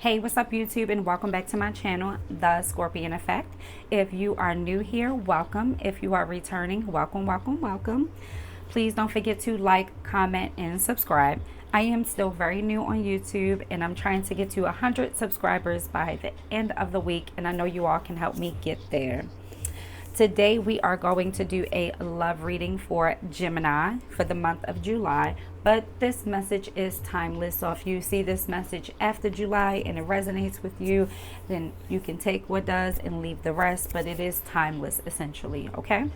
Hey, what's up YouTube, and welcome back to my channel, The Scorpion Effect. If you are new here, welcome. If you are returning, welcome. Please don't forget to like, comment, and subscribe. I am still very new on YouTube, and I'm trying to get to 100 subscribers by the end of the week, and I know you all can help me get there. Today we are going to do a love reading for Gemini for the month of July, but this message is timeless. So if you see this message after July and it resonates with you, then you can take what does and leave the rest, but it is timeless essentially, okay?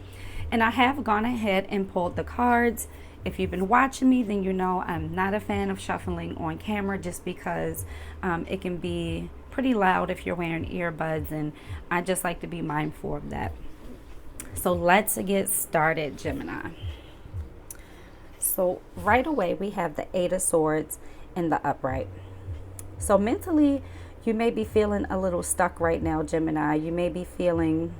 And I have gone ahead and pulled the cards. If you've been watching me, then you know I'm not a fan of shuffling on camera just because it can be pretty loud if you're wearing earbuds, and I just like to be mindful of that. So let's get started, Gemini. So right away we have the Eight of Swords in the upright. So mentally you may be feeling a little stuck right now, Gemini. You may be feeling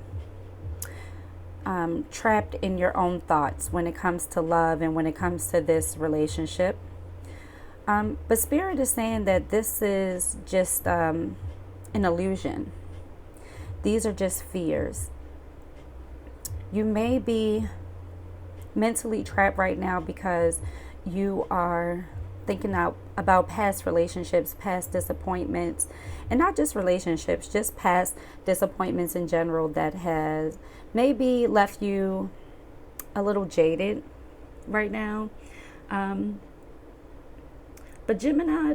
trapped in your own thoughts when it comes to love and when it comes to this relationship. But Spirit is saying that this is just an illusion. These are just fears. You may be mentally trapped right now because you are thinking about past relationships, past disappointments, and not just relationships, just past disappointments in general that has maybe left you a little jaded right now. But Gemini,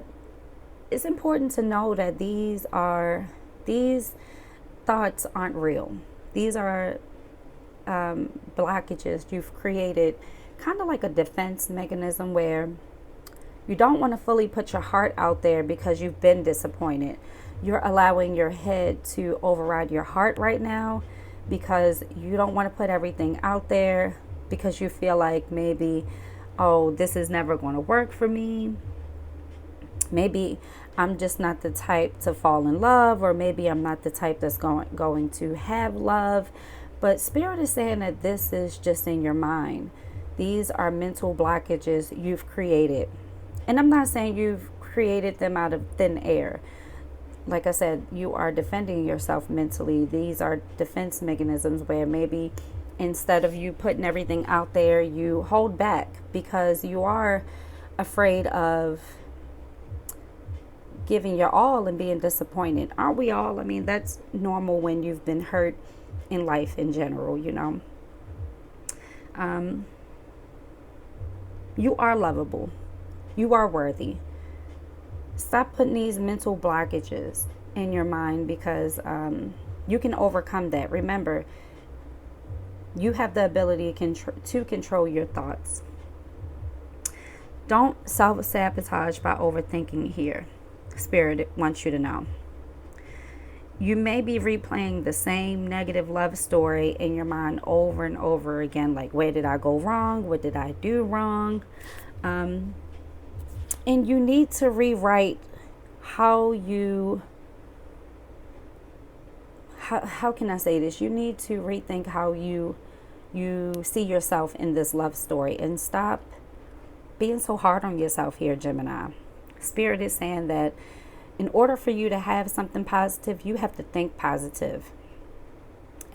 it's important to know that these thoughts aren't real. These are blockages you've created, kind of like a defense mechanism where you don't want to fully put your heart out there because you've been disappointed. You're allowing your head to override your heart right now because you don't want to put everything out there because you feel like maybe, oh, this is never going to work for me. Maybe I'm just not the type to fall in love, or maybe I'm not the type that's going to have love. But Spirit is saying that this is just in your mind. These are mental blockages you've created. And I'm not saying you've created them out of thin air. Like I said, you are defending yourself mentally. These are defense mechanisms where maybe instead of you putting everything out there, you hold back because you are afraid of giving your all and being disappointed. Aren't we all? I mean, that's normal when you've been hurt in life in general, you know. You are lovable. You are worthy. Stop putting these mental blockages in your mind because you can overcome that. Remember, you have the ability to control your thoughts. Don't self-sabotage by overthinking here. Spirit wants you to know. You may be replaying the same negative love story in your mind over and over again. Like, where did I go wrong? What did I do wrong? And you need to rewrite how can I say this? You need to rethink how you see yourself in this love story and stop being so hard on yourself here, Gemini. Spirit is saying that in order for you to have something positive, you have to think positive.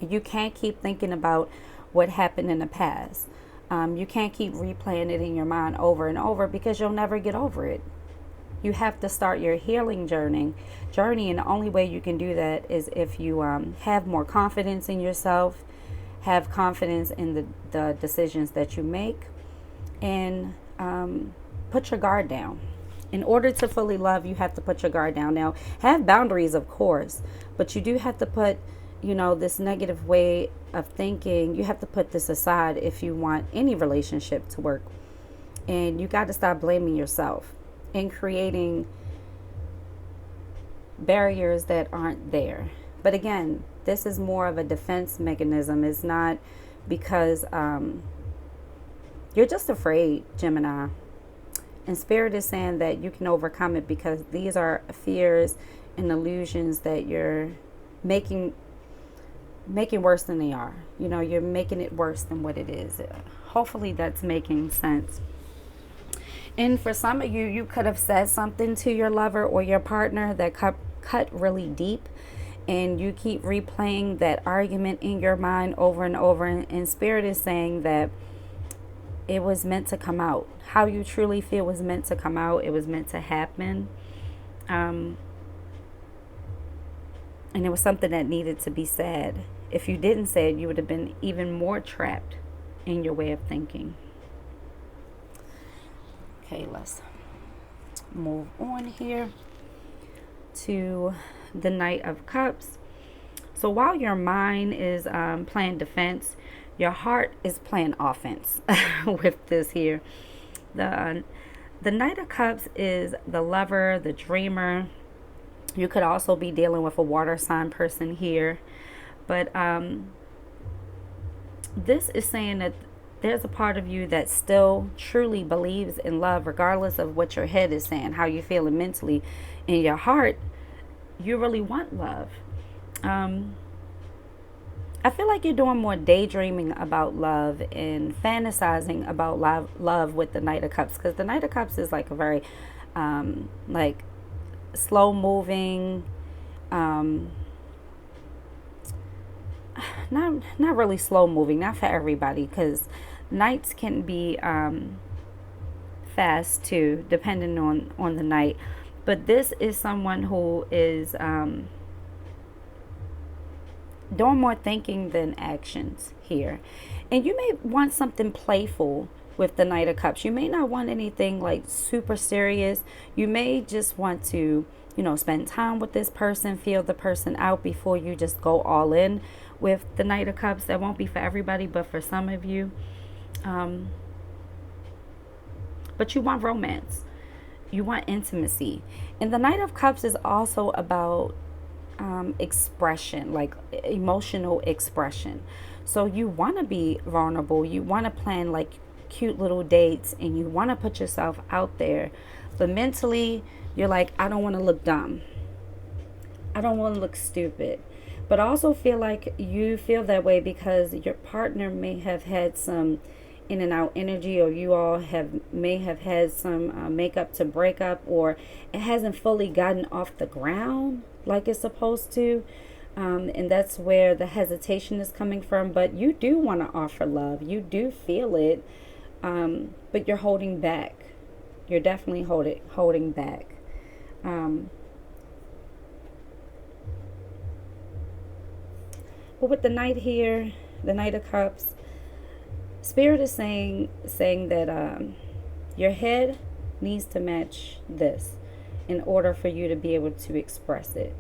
You can't keep thinking about what happened in the past. You can't keep replaying it in your mind over and over because you'll never get over it. You have to start your healing journey, and the only way you can do that is if you have more confidence in yourself, have confidence in the decisions that you make, and put your guard down. In order to fully love, you have to put your guard down. Now, have boundaries, of course, but you do have to put, this negative way of thinking, you have to put this aside if you want any relationship to work. And you got to stop blaming yourself and creating barriers that aren't there. But again, this is more of a defense mechanism. It's not because you're just afraid, Gemini. And Spirit is saying that you can overcome it because these are fears and illusions that you're making worse than they are. You're making it worse than what it is. Hopefully that's making sense. And for some of you, you could have said something to your lover or your partner that cut really deep, and you keep replaying that argument in your mind over and over. And Spirit is saying that it was meant to come out. How you truly feel was meant to come out. It was meant to happen. And it was something that needed to be said. If you didn't say it, you would have been even more trapped in your way of thinking. Okay, let's move on here to the Knight of Cups. So while your mind is playing defense, your heart is playing offense with this here. The Knight of Cups is the lover, the dreamer. You could also be dealing with a water sign person here. But this is saying that there's a part of you that still truly believes in love, regardless of what your head is saying, how you feeling mentally. In your heart, you really want love. I feel like you're doing more daydreaming about love and fantasizing about love with the Knight of Cups, because the Knight of Cups is like a very like slow moving, not really slow moving, not for everybody, because knights can be fast too, depending on the night. But this is someone who is doing more thinking than actions here. And you may want something playful with the Knight of Cups. You may not want anything like super serious. You may just want to, spend time with this person, feel the person out before you just go all in with the Knight of Cups. That won't be for everybody, but for some of you. But you want romance. You want intimacy. And the Knight of Cups is also about expression, like emotional expression. So you want to be vulnerable. You want to plan like cute little dates, and you want to put yourself out there. But mentally, you're like, I don't want to look dumb. I don't want to look stupid. But I also feel like you feel that way because your partner may have had some in and out energy, or you all may have had some makeup to break up, or it hasn't fully gotten off the ground like it's supposed to. And that's where the hesitation is coming from. But you do want to offer love. You do feel it. But you're holding back. You're definitely holding back. But with the Knight here, the Knight of Cups, Spirit is saying that your head needs to match this in order for you to be able to express it.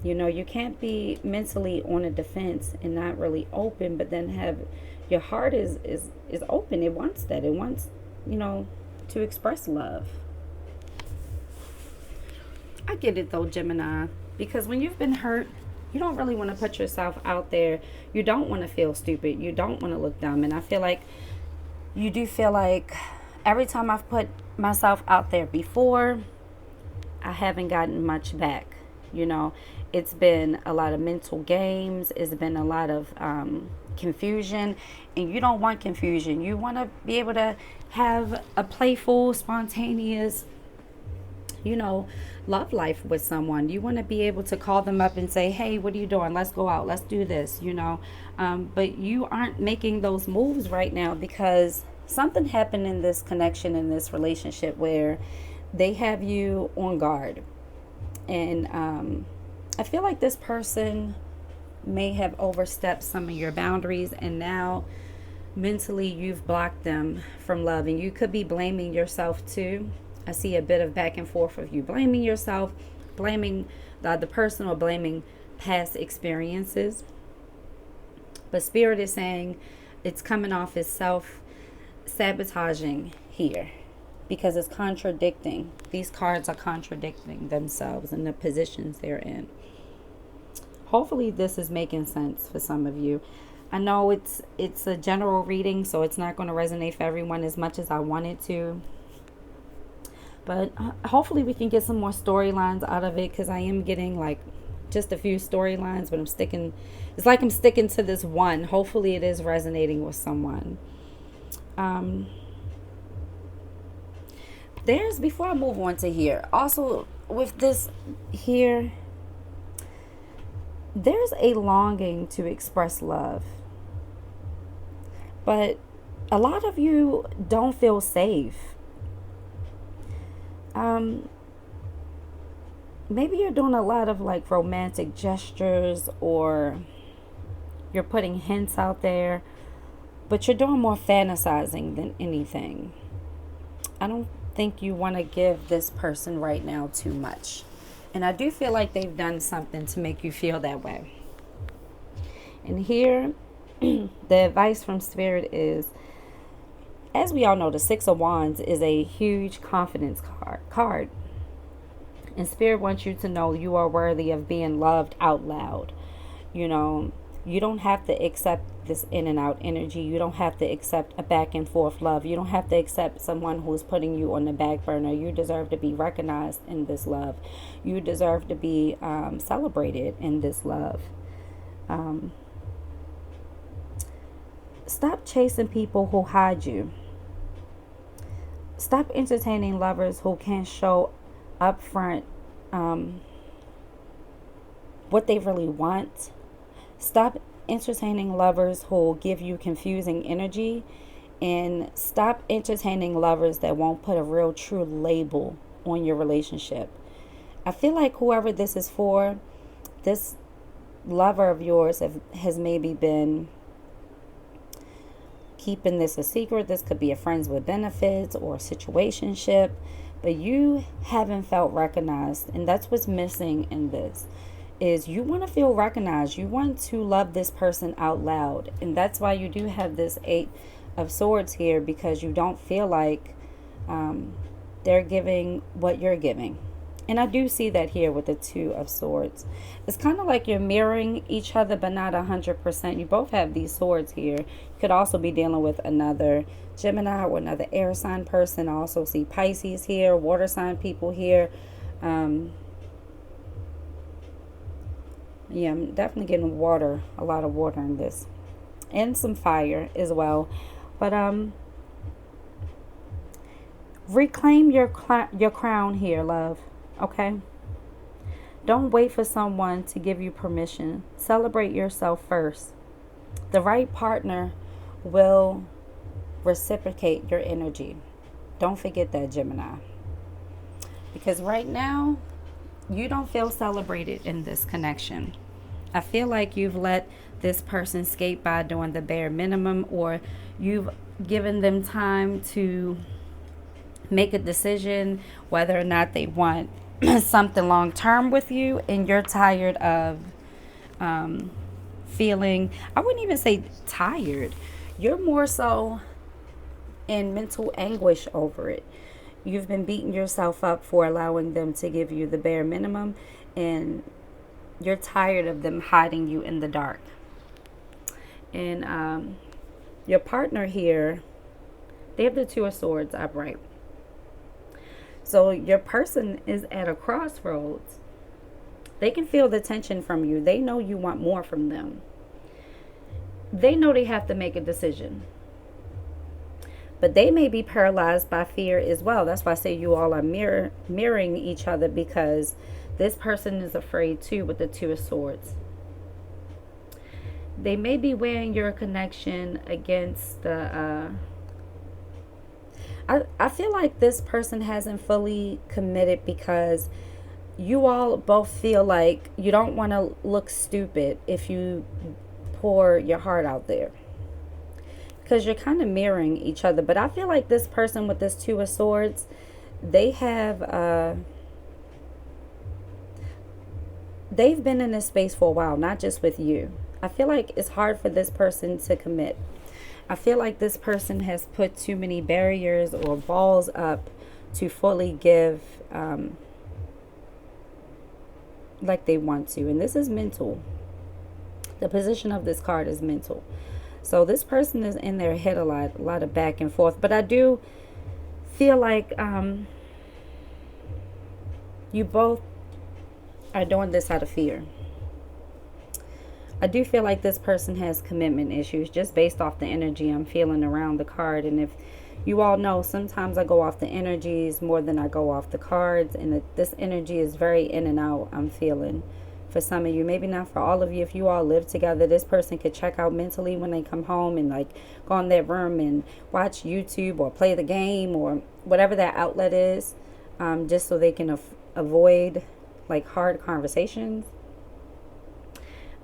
You can't be mentally on a defense and not really open, but then have your heart is open. It wants that. It wants, to express love. I get it though, Gemini, because when you've been hurt, you don't really want to put yourself out there. You don't want to feel stupid. You don't want to look dumb. And I feel like you do feel like every time I've put myself out there before, I haven't gotten much back. It's been a lot of mental games. It's been a lot of confusion. And you don't want confusion. You want to be able to have a playful, spontaneous, love life with someone. You want to be able to call them up and say, hey, what are you doing? Let's go out. Let's do this, but you aren't making those moves right now because something happened in this connection, in this relationship, where they have you on guard. And I feel like this person may have overstepped some of your boundaries, and now mentally you've blocked them from love. And you could be blaming yourself too. I see a bit of back and forth of you blaming yourself, blaming the other person, or blaming past experiences. But Spirit is saying it's coming off as self-sabotaging here because it's contradicting. These cards are contradicting themselves and the positions they're in. Hopefully this is making sense for some of you. I know it's a general reading, so it's not going to resonate for everyone as much as I want it to. But hopefully we can get some more storylines out of it, because I am getting like just a few storylines, but it's like I'm sticking to this one. Hopefully it is resonating with someone. Before I move on to here, also with this here, there's a longing to express love, but a lot of you don't feel safe. Um, Maybe you're doing a lot of like romantic gestures, or you're putting hints out there, but you're doing more fantasizing than anything. I don't think you want to give this person right now too much. And I do feel like they've done something to make you feel that way. And here, the advice from Spirit is, as we all know, the Six of Wands is a huge confidence card. And Spirit wants you to know you are worthy of being loved out loud. You know, you don't have to accept this in and out energy. You don't have to accept a back and forth love. You don't have to accept someone who's putting you on the back burner. You deserve to be recognized in this love. You deserve to be celebrated in this love. Stop chasing people who hide you. Stop entertaining lovers who can't show up front what they really want. Stop entertaining lovers who give you confusing energy, and stop entertaining lovers that won't put a real true label on your relationship. I feel like whoever this is for, this lover of yours has maybe been keeping this a secret. This could be a friends with benefits or a situationship, but you haven't felt recognized, and that's what's missing in this. Is you want to feel recognized. You want to love this person out loud, and that's why you do have this Eight of Swords here, because you don't feel like they're giving what you're giving. And I do see that here with the Two of Swords. It's kind of like you're mirroring each other, but not 100%. You both have these swords here. You could also be dealing with another Gemini or another air sign person. I also see Pisces here, water sign people here. Yeah, I'm definitely getting water, a lot of water in this. And some fire as well. But reclaim your crown here, love. Okay? Don't wait for someone to give you permission. Celebrate yourself first. The right partner will reciprocate your energy. Don't forget that, Gemini. Because right now, you don't feel celebrated in this connection. I feel like you've let this person skate by doing the bare minimum, or you've given them time to make a decision whether or not they want something long term with you, and you're tired of feeling, I wouldn't even say tired, you're more so in mental anguish over it. You've been beating yourself up for allowing them to give you the bare minimum, and you're tired of them hiding you in the dark. And your partner here, they have the Two of Swords upright. So your person is at a crossroads. They can feel the tension from you. They know you want more from them. They know they have to make a decision. But they may be paralyzed by fear as well. That's why I say you all are mirroring each other, because this person is afraid too with the Two of Swords. They may be weighing your connection against the... I feel like this person hasn't fully committed, because you all both feel like you don't want to look stupid if you pour your heart out there, because you're kind of mirroring each other. But I feel like this person with this Two of Swords, they have they've been in this space for a while, not just with you. I feel like it's hard for this person to commit. I feel like this person has put too many barriers or walls up to fully give like they want to. And this is mental. The position of this card is mental. So this person is in their head a lot of back and forth. But I do feel like you both are doing this out of fear. I do feel like this person has commitment issues just based off the energy I'm feeling around the card. And if You all know sometimes I go off the energies more than I go off the cards, and this energy is very in and out, I'm feeling. For some of you, maybe not for all of you. If you all live together, this person could check out mentally when they come home and like go in their room and watch YouTube or play the game or whatever that outlet is, just so they can avoid like hard conversations.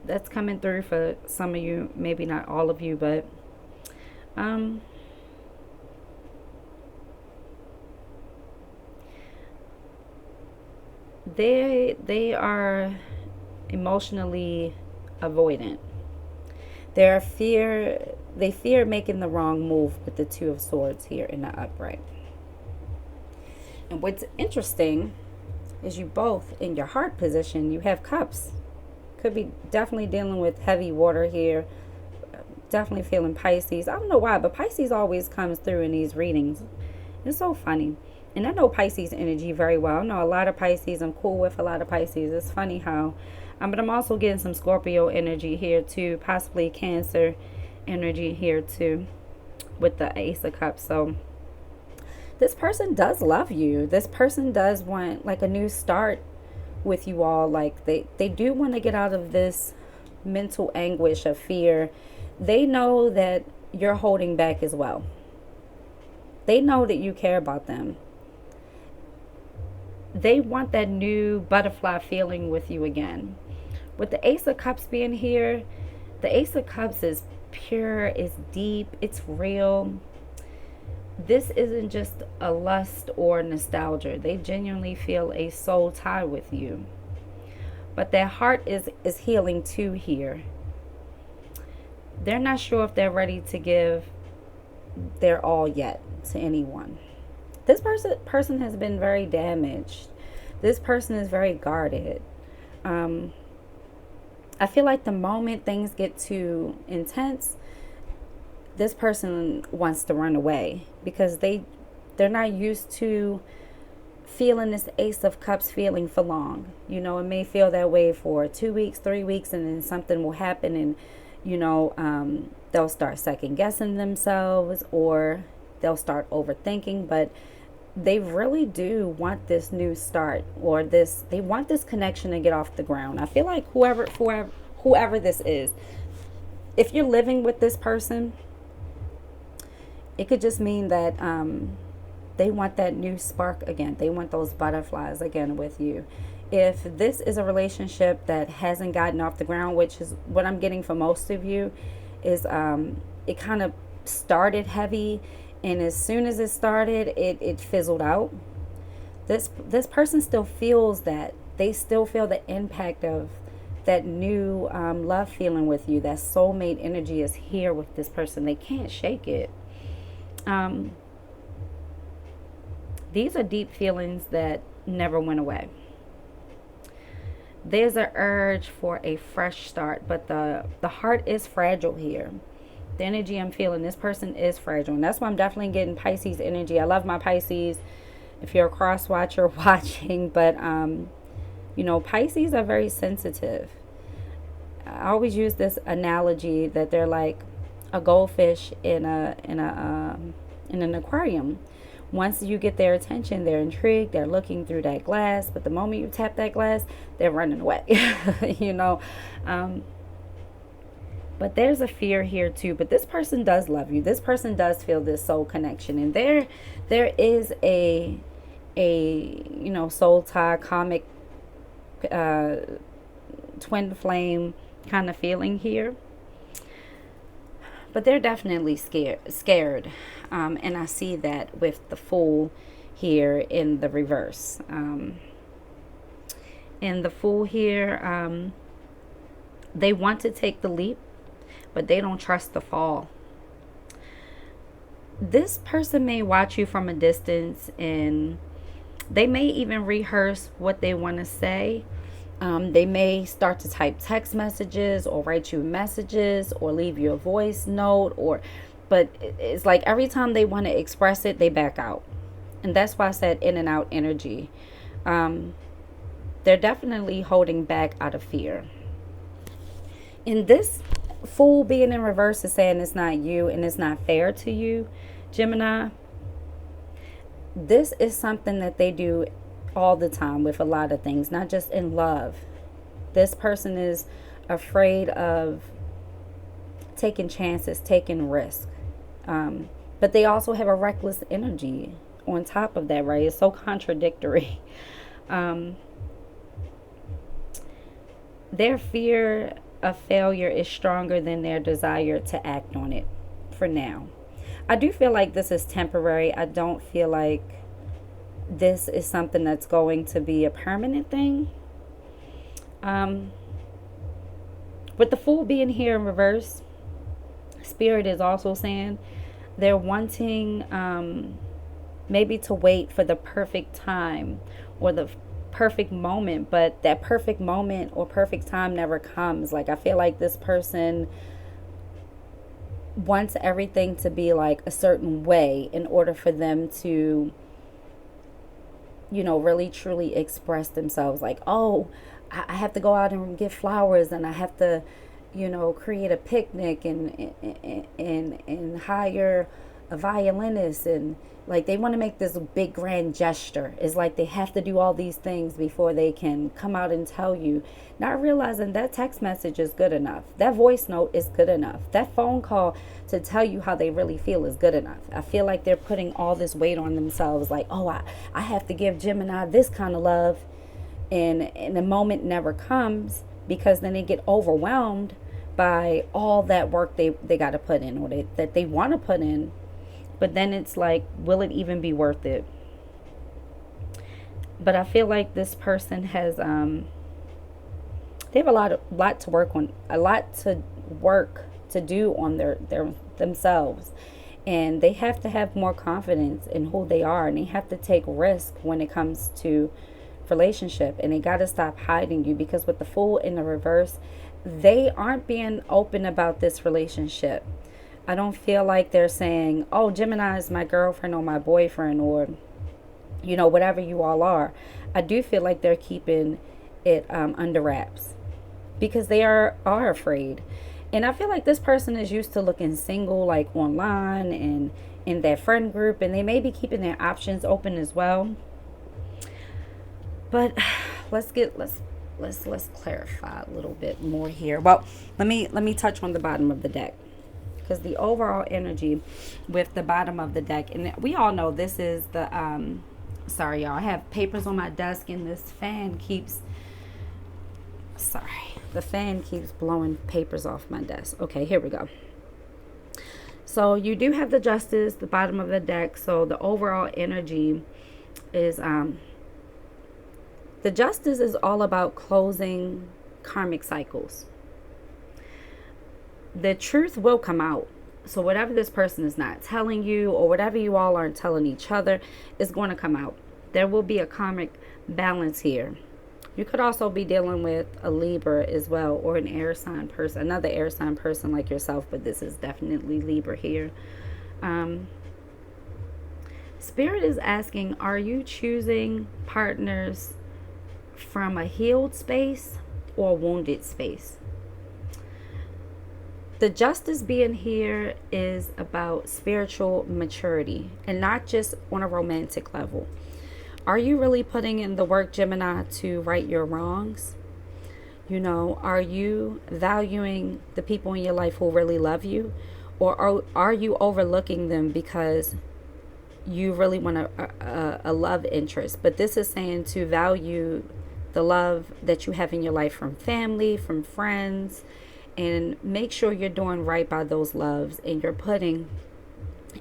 That's coming through for some of you, maybe not all of you, but they are emotionally avoidant. They fear making the wrong move with the Two of Swords here in the upright. And what's interesting is you both in your heart position, you have cups. Could be definitely dealing with heavy water here. Definitely feeling Pisces. I don't know why, but Pisces always comes through in these readings. It's so funny. And I know Pisces energy very well. I know a lot of Pisces. I'm cool with a lot of Pisces. It's funny how, but I'm also getting some Scorpio energy here too. Possibly Cancer energy here too with the Ace of Cups. So this person does love you. This person does want like a new start with you all. Like they do want to get out of this mental anguish of fear. They know that you're holding back as well. They know that you care about them. They want that new butterfly feeling with you again. With the Ace of Cups being here, the Ace of Cups is pure, it's deep, it's real. This isn't just a lust or nostalgia. They genuinely feel a soul tie with you. But their heart is healing too here. They're not sure if they're ready to give their all yet to anyone. This person has been very damaged. This person is very guarded. I feel like the moment things get too intense, this person wants to run away because they're not used to feeling this Ace of Cups feeling for long. You know, it may feel that way for 2 weeks, 3 weeks, and then something will happen and, you know, they'll start second guessing themselves or they'll start overthinking, but they really do want this new start or they want this connection to get off the ground. I feel like whoever this is, if you're living with this person, it could just mean that they want that new spark again. They want those butterflies again with you. If this is a relationship that hasn't gotten off the ground, which is what I'm getting for most of you, is it kind of started heavy, and as soon as it started, it fizzled out. This person still feels that. They still feel the impact of that new love feeling with you. That soulmate energy is here with this person. They can't shake it. These are deep feelings that never went away. There's an urge for a fresh start, but the heart is fragile here. The energy I'm feeling, this person is fragile. And that's why I'm definitely getting Pisces energy. I love my Pisces. If you're a cross watcher watching, but you know, Pisces are very sensitive. I always use this analogy that they're like a goldfish in an aquarium. Once you get their attention, they're intrigued, they're looking through that glass, but the moment you tap that glass, they're running away. You know, but there's a fear here too. But this person does love you. This person does feel this soul connection, and there is a you know, soul tie, karmic twin flame kind of feeling here. But they're definitely scared. And I see that with the Fool here in the reverse. In the Fool here, they want to take the leap, but they don't trust the fall. This person may watch you from a distance, and they may even rehearse what they want to say. They may start to type text messages or write you messages or leave you a voice note, but it's like every time they want to express it, they back out. And that's why I said in and out energy. They're definitely holding back out of fear. And this Fool being in reverse is saying it's not you and it's not fair to you, Gemini. this is something that they do all the time with a lot of things, not just in love. This person is afraid of taking chances, taking risks. But they also have a reckless energy on top of that, right? It's so contradictory. Their fear of failure is stronger than their desire to act on it for now. I do feel like this is temporary. I don't feel like this is something that's going to be a permanent thing. With the Fool being here in reverse, Spirit is also saying they're wanting maybe to wait for the perfect time or the perfect moment, but that perfect moment or perfect time never comes. Like, I feel like this person wants everything to be like a certain way in order for them to, you know, really truly express themselves. Like, oh, I have to go out and get flowers, and I have to, you know, create a picnic and hire a violinist, and like they want to make this big grand gesture. It's like they have to do all these things before they can come out and tell you, not realizing that text message is good enough, that voice note is good enough, that phone call to tell you how they really feel is good enough. I feel like they're putting all this weight on themselves, like, oh, I have to give Gemini this kind of love, and the moment never comes, because then they get overwhelmed by all that work they got to put in, or that they want to put in. But then it's like, will it even be worth it? But I feel like this person has, they have a lot to work on, a lot to work to do on their themselves. And they have to have more confidence in who they are. And they have to take risk when it comes to relationship. And they got to stop hiding you, because with the Fool in the reverse, they aren't being open about this relationship. I don't feel like they're saying, oh, Gemini is my girlfriend or my boyfriend, or, you know, whatever you all are. I do feel like they're keeping it under wraps, because they are afraid. And I feel like this person is used to looking single, like online and in their friend group, and they may be keeping their options open as well. But let's clarify a little bit more here. Well, let me touch on the bottom of the deck, because the overall energy with the bottom of the deck, and we all know this is the sorry y'all, I have papers on my desk, and this fan keeps the fan keeps blowing papers off my desk. Okay, here we go. So you do have the Justice, the bottom of the deck. So the overall energy is the Justice is all about closing karmic cycles. The truth will come out. So whatever this person is not telling you, or whatever you all aren't telling each other, is going to come out. There will be a karmic balance here. You could also be dealing with a Libra as well, or an air sign person, another air sign person like yourself, but this is definitely Libra here. Spirit is asking, are you choosing partners from a healed space or a wounded space? The Justice being here is about spiritual maturity, and not just on a romantic level. Are you really putting in the work, Gemini, to right your wrongs? You know, are you valuing the people in your life who really love you? Or are you overlooking them because you really want a love interest? But this is saying to value the love that you have in your life from family, from friends, and make sure you're doing right by those loves, and you're putting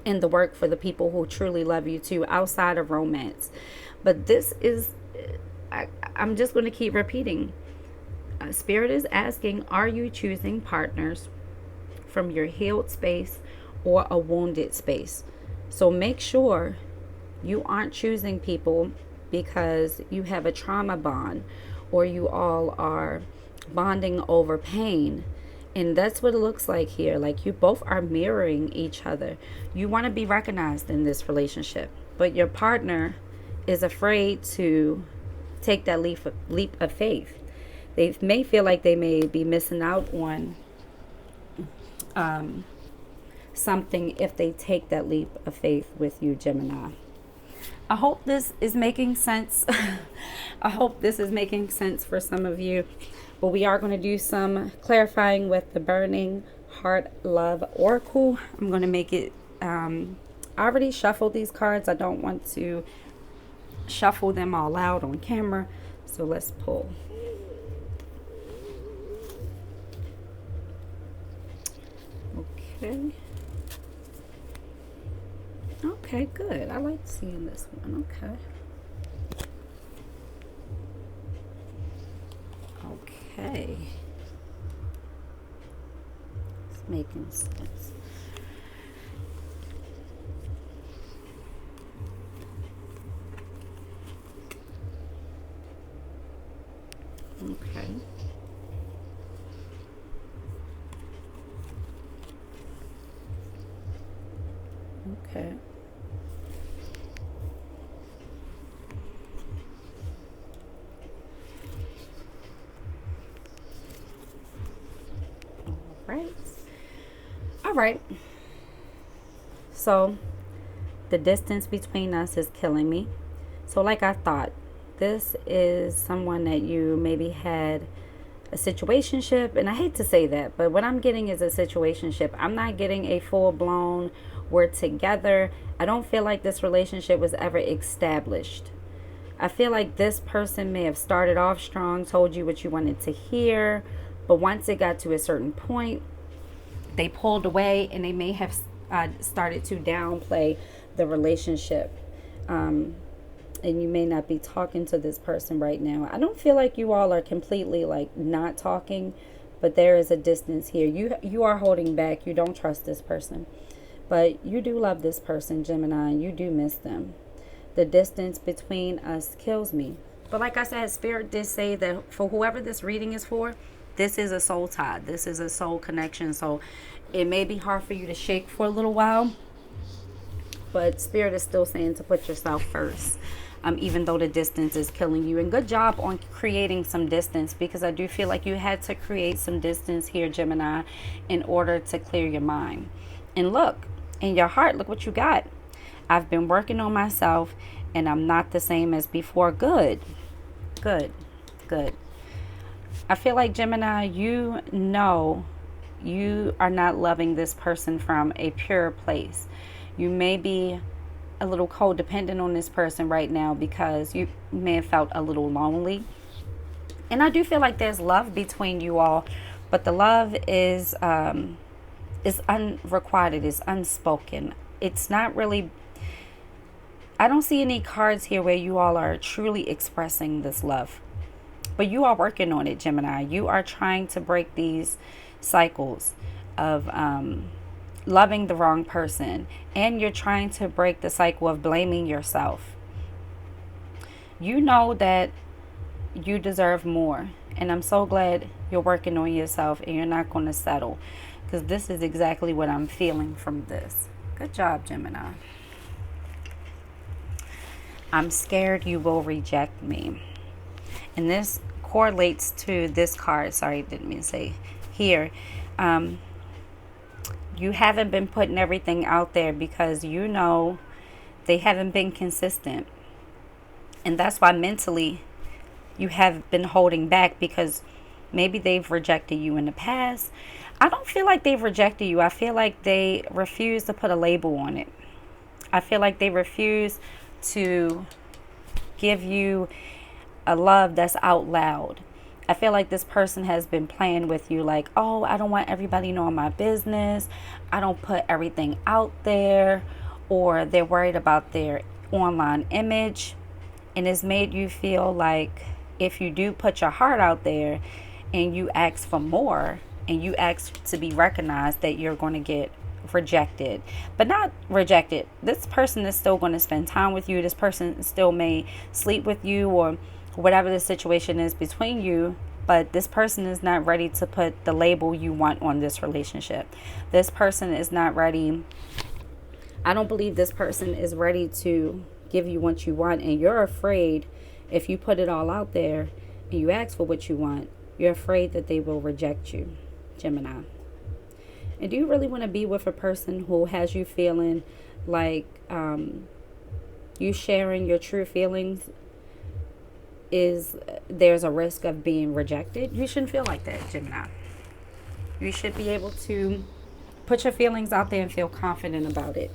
in the work for the people who truly love you too, outside of romance. But this is, I'm just going to keep repeating. Spirit is asking, are you choosing partners from your healed space or a wounded space? So make sure you aren't choosing people because you have a trauma bond, or you all are bonding over pain. And that's what it looks like here. Like, you both are mirroring each other. You want to be recognized in this relationship, but your partner is afraid to take that leap of faith. They may feel like they may be missing out on something if they take that leap of faith with you, Gemini. I hope this is making sense. I hope this is making sense for some of you. But we are going to do some clarifying with the Burning Heart Love Oracle. I'm going to make it, I already shuffled these cards. I don't want to shuffle them all out on camera. So let's pull. Okay. Okay, good. I like seeing this one. Okay. Okay. It's making sense. Okay. Okay. Right. All right. So the distance between us is killing me. So like I thought, this is someone that you maybe had a situationship, and I hate to say that, but what I'm getting is a situationship. I'm not getting a full-blown we're together. I don't feel like this relationship was ever established. I feel like this person may have started off strong, told you what you wanted to hear, but once it got to a certain point, they pulled away, and they may have started to downplay the relationship. And you may not be talking to this person right now. I don't feel like you all are completely like not talking, but there is a distance here. You are holding back. You don't trust this person, but you do love this person, Gemini, and you do miss them. The distance between us kills me. But like I said, Spirit did say that for whoever this reading is for, this is a soul tie. This is a soul connection. So it may be hard for you to shake for a little while, but Spirit is still saying to put yourself first. Even though the distance is killing you. And good job on creating some distance, because I do feel like you had to create some distance here, Gemini, in order to clear your mind. And look, in your heart, look what you got. I've been working on myself, and I'm not the same as before. Good, good, good. I feel like, Gemini, you know you are not loving this person from a pure place. You may be a little codependent on this person right now because you may have felt a little lonely. And I do feel like there's love between you all, but the love is unrequited, is unspoken. It's not really, I don't see any cards here where you all are truly expressing this love. But you are working on it, Gemini. You are trying to break these cycles of loving the wrong person, and you're trying to break the cycle of blaming yourself. You know that you deserve more, and I'm so glad you're working on yourself and you're not going to settle, because this is exactly what I'm feeling from this. Good job, Gemini. I'm scared you will reject me, and this correlates to this card. Sorry, didn't mean to say here. You haven't been putting everything out there because you know they haven't been consistent. And that's why mentally you have been holding back, because maybe they've rejected you in the past. I don't feel like they've rejected you. I feel like they refuse to put a label on it. I feel like they refuse to give you a love that's out loud. I feel like this person has been playing with you like, oh, I don't want everybody knowing my business. I don't put everything out there. Or they're worried about their online image. And it's made you feel like if you do put your heart out there and you ask for more and you ask to be recognized, that you're going to get rejected. But not rejected. This person is still going to spend time with you. This person still may sleep with you, or whatever the situation is between you, but this person is not ready to put the label you want on this relationship. This person is not ready. I don't believe this person is ready to give you what you want, and you're afraid if you put it all out there and you ask for what you want, you're afraid that they will reject you, Gemini. And do you really want to be with a person who has you feeling like you sharing your true feelings there's a risk of being rejected. You shouldn't feel like that, Gemini. You should be able to put your feelings out there and feel confident about it.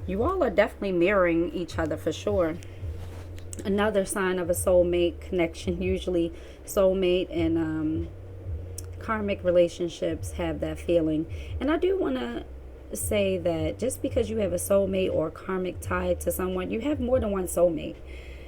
You all are definitely mirroring each other for sure. Another sign of a soulmate connection, usually soulmate and karmic relationships have that feeling. And I do want to say that just because you have a soulmate or karmic tie to someone, you have more than one soulmate.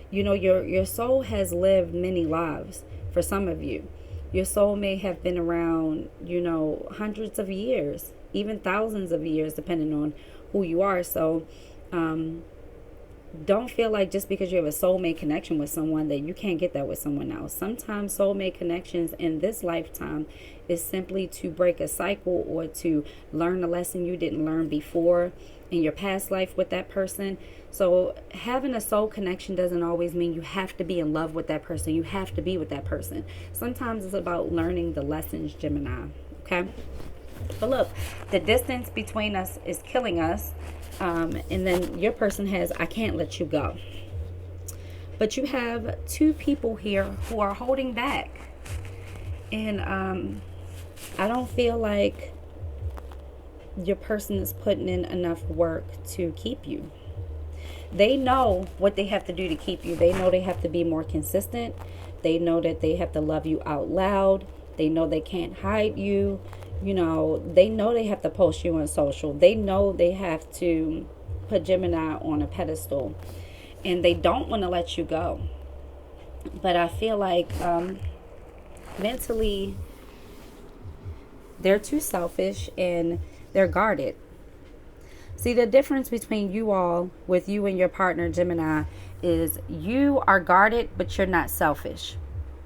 You know, your soul has lived many lives for some of you. Your soul may have been around, you know, hundreds of years, even thousands of years, depending on who you are. So don't feel like just because you have a soulmate connection with someone that you can't get that with someone else. Sometimes soulmate connections in this lifetime is simply to break a cycle or to learn a lesson you didn't learn before in your past life with that person. So having a soul connection doesn't always mean you have to be in love with that person. You have to be with that person. Sometimes it's about learning the lessons, Gemini. Okay? But look, the distance between us is killing us. And then your person has, I can't let you go. But you have two people here who are holding back. And I don't feel like your person is putting in enough work to keep you. They know what they have to do to keep you. They know they have to be more consistent. They know that they have to love you out loud. They know they can't hide you. You know, they know they have to post you on social. They know they have to put Gemini on a pedestal. And they don't want to let you go. But I feel like mentally, they're too selfish and they're guarded. See, the difference between you all, with you and your partner, Gemini, is you are guarded, but you're not selfish.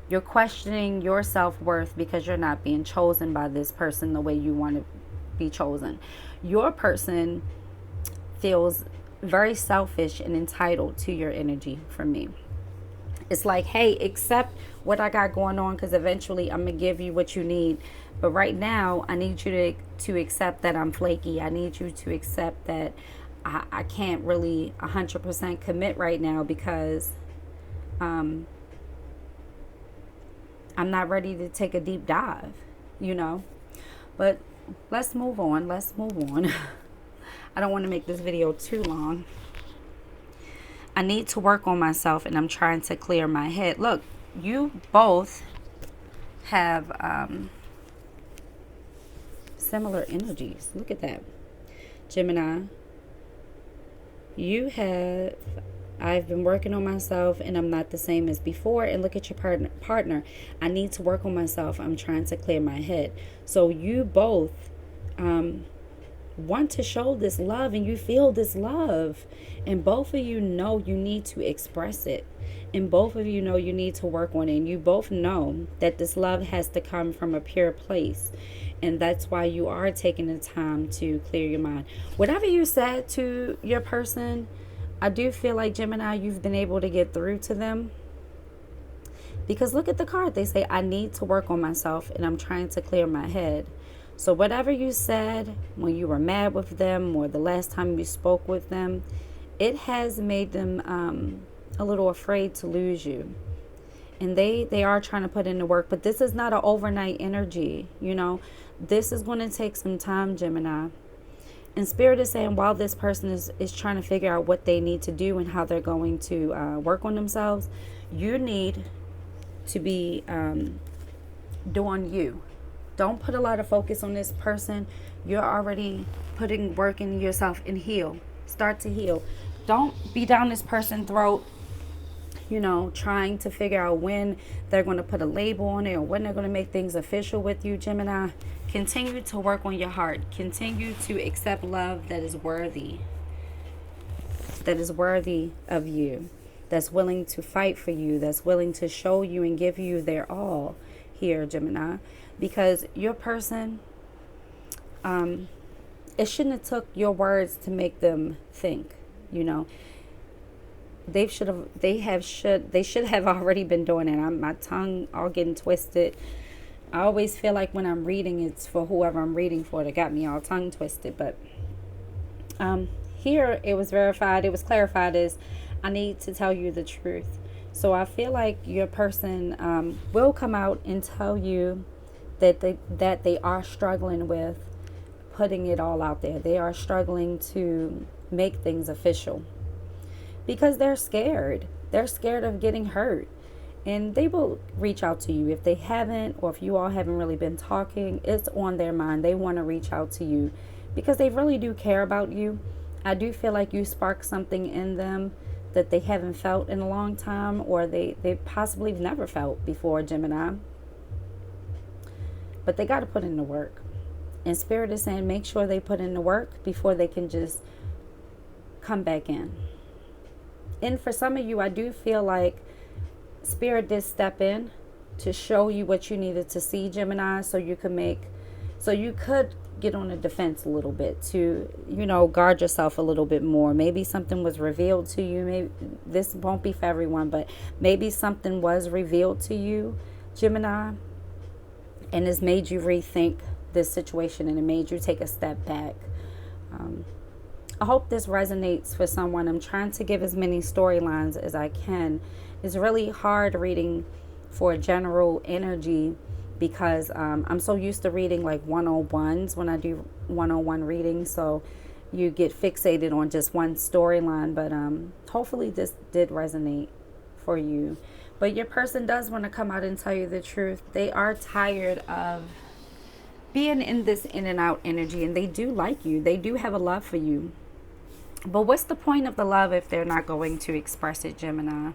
You're questioning your self-worth because you're not being chosen by this person the way you want to be chosen. Your person feels very selfish and entitled to your energy from me. It's like, hey, accept what I got going on because eventually I'm going to give you what you need. But right now, I need you to accept that I'm flaky. I need you to accept that I can't really 100% commit right now because I'm not ready to take a deep dive, you know. But let's move on. Let's move on. I don't want to make this video too long. I need to work on myself and I'm trying to clear my head. Look, you both have similar energies. Look at that. Gemini, you have, I've been working on myself and I'm not the same as before. And look at your partner. I need to work on myself. I'm trying to clear my head. So you both want to show this love and you feel this love. And both of you know you need to express it. And both of you know you need to work on it. And you both know that this love has to come from a pure place. And that's why you are taking the time to clear your mind. Whatever you said to your person, I do feel like, Gemini, you've been able to get through to them. Because look at the card. They say, I need to work on myself and I'm trying to clear my head. So whatever you said when you were mad with them or the last time you spoke with them, it has made them a little afraid to lose you. And they are trying to put in the work. But this is not an overnight energy, you know. This is going to take some time, Gemini. And Spirit is saying while this person is trying to figure out what they need to do and how they're going to work on themselves, you need to be doing you. Don't put a lot of focus on this person. You're already putting work in yourself and heal. Start to heal. Don't be down this person's throat, you know, trying to figure out when they're going to put a label on it or when they're going to make things official with you, Gemini. Continue to work on your heart. Continue to accept love that is worthy. That is worthy of you. That's willing to fight for you. That's willing to show you and give you their all here, Gemini. Because your person, it shouldn't have took your words to make them think, you know. They should have already been doing it. My tongue all getting twisted. I always feel like when I'm reading, it's for whoever I'm reading for that got me all tongue twisted. But here it was verified, it was clarified as I need to tell you the truth. So I feel like your person will come out and tell you that they are struggling with putting it all out there. They are struggling to make things official because they're scared. They're scared of getting hurt. And they will reach out to you if they haven't, or if you all haven't really been talking. It's on their mind. They want to reach out to you because they really do care about you. I do feel like you spark something in them that they haven't felt in a long time, or they possibly have never felt before, Gemini. But they got to put in the work. And Spirit is saying make sure they put in the work before they can just come back in. And for some of you, I do feel like Spirit did step in to show you what you needed to see, Gemini, so you could get on the defense a little bit to, guard yourself a little bit more. Maybe something was revealed to you. Maybe this won't be for everyone, but maybe something was revealed to you, Gemini, and it's made you rethink this situation, and it made you take a step back. I hope this resonates for someone. I'm trying to give as many storylines as I can. It's really hard reading for general energy because I'm so used to reading like 101s when I do 101 readings. So you get fixated on just one storyline. But hopefully this did resonate for you. But your person does want to come out and tell you the truth. They are tired of being in this in and out energy, and they do like you. They do have a love for you. But what's the point of the love if they're not going to express it, Gemini?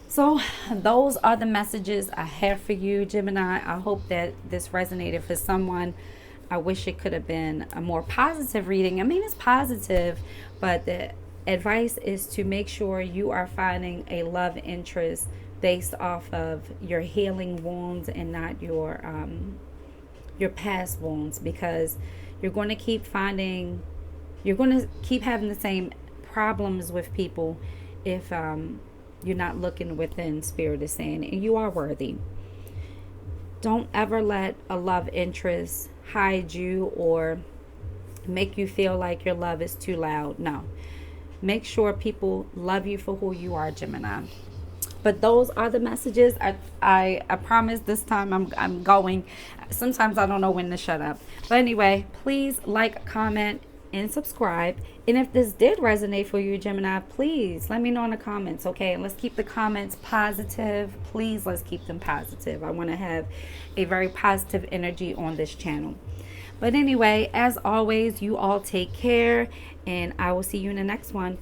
So those are the messages I have for you, Gemini. I hope that this resonated for someone. I wish it could have been a more positive reading. I mean, it's positive, but the advice is to make sure you are finding a love interest based off of your healing wounds and not your past wounds, because you're going to keep having the same problems with people if you're not looking within, Spirit is saying, and you are worthy. Don't ever let a love interest hide you or make you feel like your love is too loud. No. Make sure people love you for who you are, Gemini. But those are the messages. I promise this time I'm going. Sometimes I don't know when to shut up. But anyway, please like, comment, and subscribe. And if this did resonate for you, Gemini, please let me know in the comments, okay? And let's keep the comments positive. Please, let's keep them positive. I want to have a very positive energy on this channel. But anyway, as always, you all take care, and I will see you in the next one.